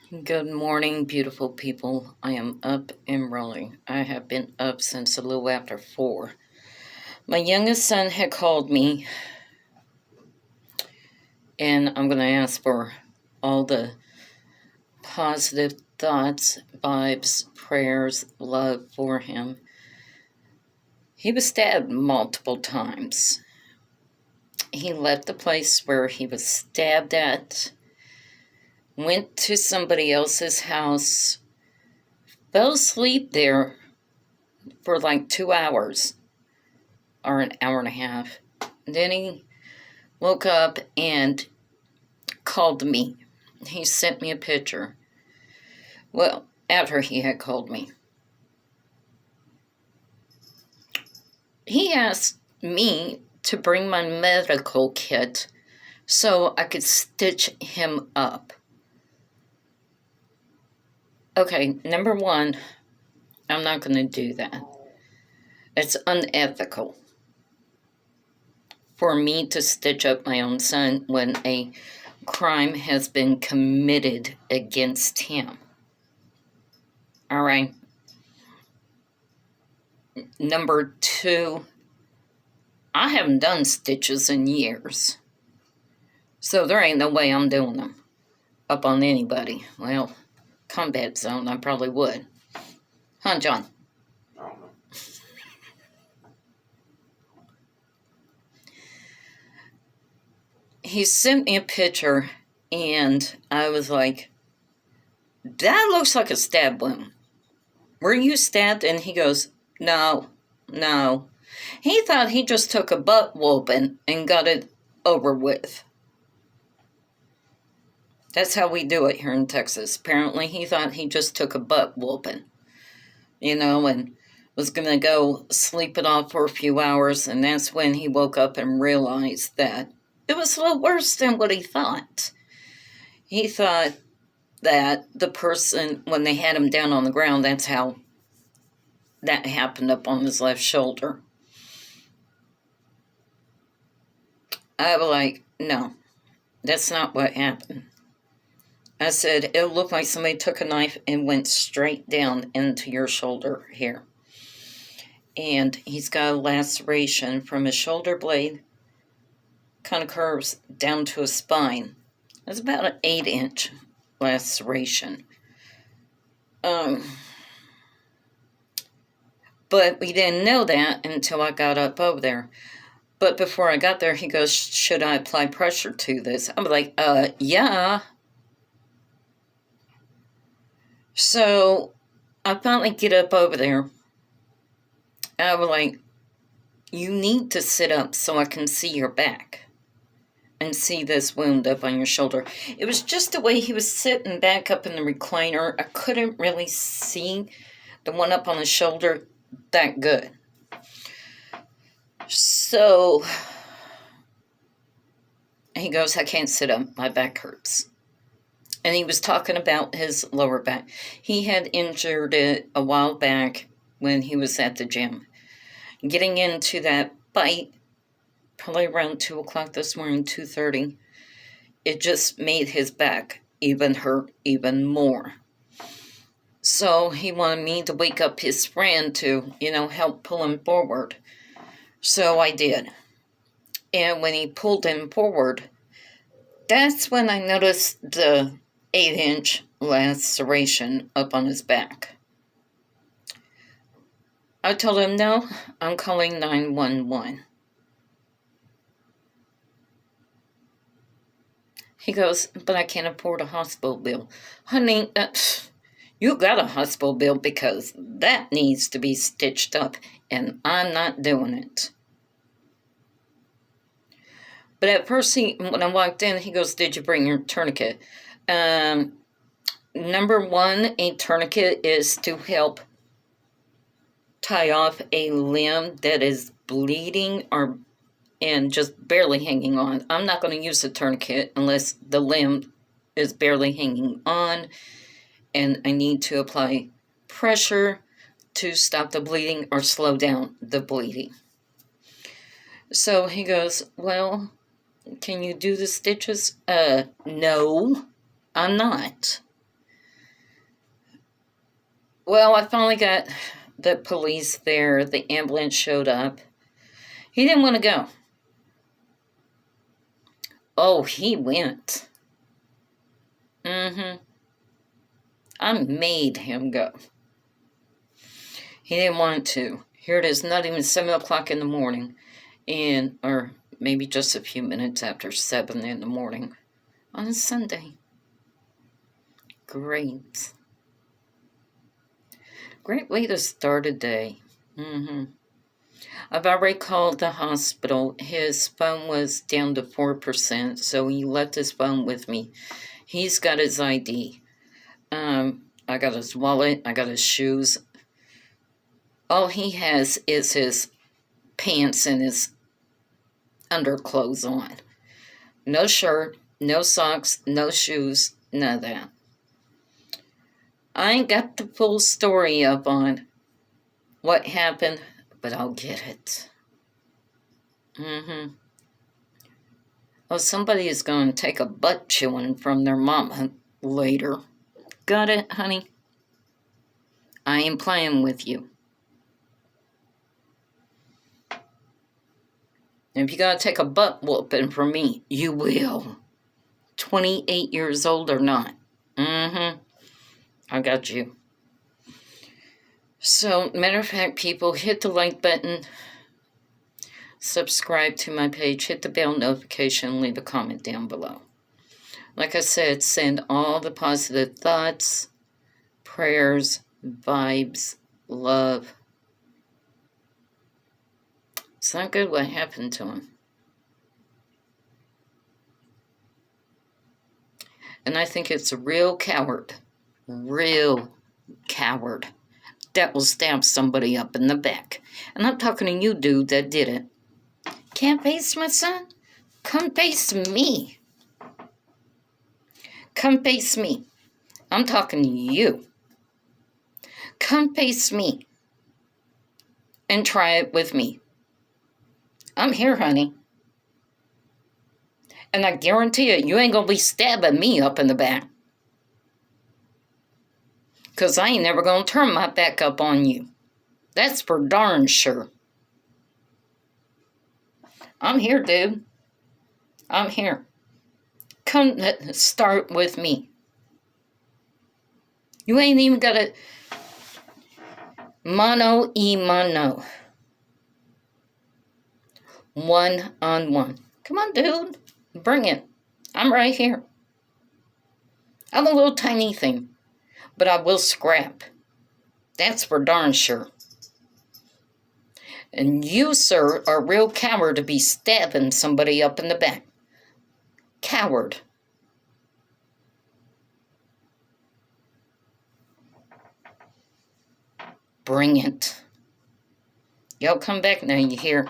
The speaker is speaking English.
Good morning, beautiful people. I am up and rolling. I have been up since a little after 4. My youngest son had called me, and I'm going to ask for all the positive thoughts, vibes, prayers, love for him. He was stabbed multiple times. He left the place where he was stabbed at, went to somebody else's house, fell asleep there for like 2 hours or an hour and a half. Then he woke up and called me. He sent me a picture. Well, after he had called me, he asked me to bring my medical kit so I could stitch him up. Okay, number one, I'm not going to do that. It's unethical for me to stitch up my own son when a crime has been committed against him. All right. Number two, I haven't done stitches in years. So there ain't no way I'm doing them up on anybody. Well, combat zone, I probably would. Huh, John? I don't know. He sent me a picture, and I was like, that looks like a stab wound. Were you stabbed? And he goes, no. He thought he just took a butt whooping and got it over with. That's how we do it here in Texas. Apparently, he thought he just took a butt whooping, and was going to go sleep it off for a few hours. And that's when he woke up and realized that it was a little worse than what he thought. He thought that the person, when they had him down on the ground, that's how that happened up on his left shoulder. I was like, no, that's not what happened. I said, it looked like somebody took a knife and went straight down into your shoulder here. And he's got a laceration from his shoulder blade, kind of curves down to his spine. It's about an 8-inch laceration. But we didn't know that until I got up over there. But before I got there, he goes, should I apply pressure to this? I was like, yeah. So I finally get up over there. I was like, you need to sit up so I can see your back and see this wound up on your shoulder. It was just the way he was sitting back up in the recliner. I couldn't really see the one up on his shoulder that good. So he goes, I can't sit up. My back hurts. And he was talking about his lower back. He had injured it a while back when he was at the gym. Getting into that fight, probably around 2 o'clock this morning, 2:30, it just made his back even hurt even more. So he wanted me to wake up his friend to, help pull him forward. So I did. And when he pulled him forward, that's when I noticed the 8-inch laceration up on his back. I told him, no, I'm calling 911. He goes, but I can't afford a hospital bill. Honey, you got a hospital bill because that needs to be stitched up, and I'm not doing it. But at first, when I walked in, he goes, did you bring your tourniquet? Number one, a tourniquet is to help tie off a limb that is bleeding and just barely hanging on. I'm not going to use a tourniquet unless the limb is barely hanging on and I need to apply pressure to stop the bleeding or slow down the bleeding. So he goes, well, can you do the stitches? No, I'm not. Well, I finally got the police there. The ambulance showed up. He didn't want to go. Oh, he went. Mm-hmm. I made him go. He didn't want to. Here it is, not even 7 o'clock in the morning, or maybe just a few minutes after 7 in the morning on a Sunday. Great. Great way to start a day. Mm-hmm. I've already called the hospital. His phone was down to 4%, so he left his phone with me. He's got his ID. I got his wallet. I got his shoes. All he has is his pants and his underclothes on. No shirt, no socks, no shoes, none of that. I ain't got the full story up on what happened, but I'll get it. Mm-hmm. Oh, somebody is going to take a butt chewing from their mama later. Got it, honey? I ain't playing with you. If you gotta take a butt whooping from me, you will. 28 years old or not. Mm-hmm. I got you. So, matter of fact, people, hit the like button, subscribe to my page, hit the bell notification, leave a comment down below. Like I said, send all the positive thoughts, prayers, vibes, love. It's not good what happened to him. And I think it's a real coward that will stab somebody up in the back. And I'm talking to you, dude, that did it. Can't face my son? Come face me. Come face me. I'm talking to you. Come face me. And try it with me. I'm here, honey. And I guarantee you ain't gonna be stabbing me up in the back. Because I ain't never gonna turn my back up on you. That's for darn sure. I'm here, dude. I'm here. Come start with me. You ain't even got a mano y mano. One-on-one. Come on, dude. Bring it. I'm right here. I'm a little tiny thing, but I will scrap. That's for darn sure. And you, sir, are a real coward to be stabbing somebody up in the back. Coward. Bring it. Y'all come back now, you hear?